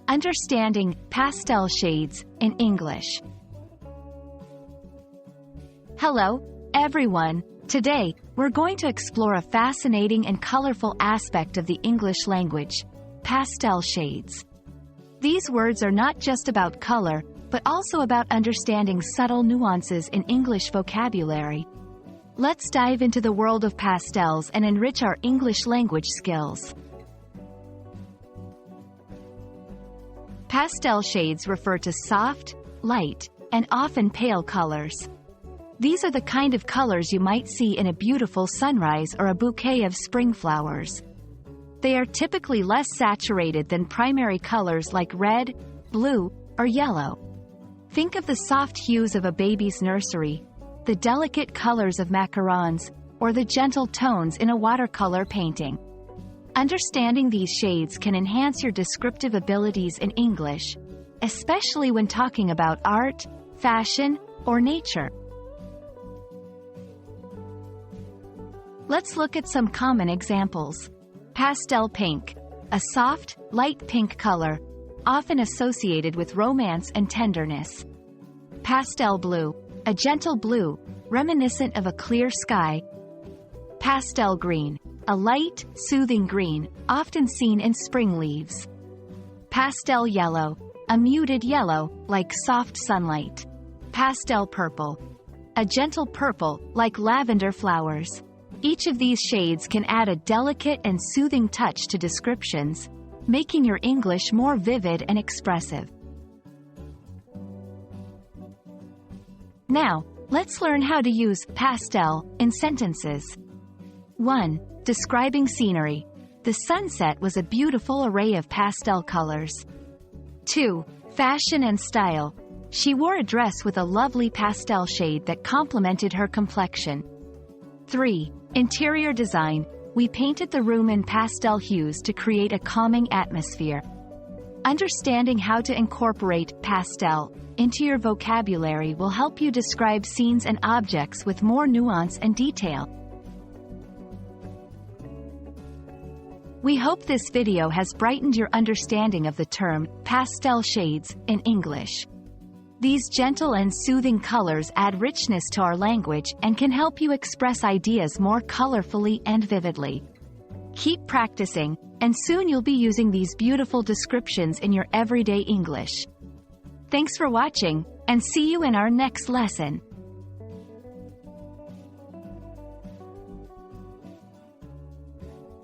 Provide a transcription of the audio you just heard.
Understanding pastel shades in English. Hello, everyone. Today, we're going to explore a fascinating and colorful aspect of the English language, pastel shades. These words are not just about color, but also about understanding subtle nuances in English vocabulary. Let's dive into the world of pastels and enrich our English language skills. Pastel shades refer to soft, light, and often pale colors. These are the kind of colors you might see in a beautiful sunrise or a bouquet of spring flowers. They are typically less saturated than primary colors like red, blue, or yellow. Think of the soft hues of a baby's nursery, the delicate colors of macarons, or the gentle tones in a watercolor painting. Understanding these shades can enhance your descriptive abilities in English, especially when talking about art, fashion, or nature. Let's look at some common examples. Pastel pink, a soft, light pink color, often associated with romance and tenderness. Pastel blue, a gentle blue, reminiscent of a clear sky. Pastel green, a light, soothing green, often seen in spring leaves. Pastel yellow, a muted yellow, like soft sunlight. Pastel purple, a gentle purple, like lavender flowers. Each of these shades can add a delicate and soothing touch to descriptions, making your English more vivid and expressive. Now, let's learn how to use pastel in sentences. 1. Describing scenery. The sunset was a beautiful array of pastel colors. 2. Fashion and style. She wore a dress with a lovely pastel shade that complemented her complexion. 3. Interior design. We painted the room in pastel hues to create a calming atmosphere. Understanding how to incorporate pastel into your vocabulary will help you describe scenes and objects with more nuance and detail. We hope this video has brightened your understanding of the term pastel shades in English. These gentle and soothing colors add richness to our language and can help you express ideas more colorfully and vividly. Keep practicing, and soon you'll be using these beautiful descriptions in your everyday English. Thanks for watching, and see you in our next lesson.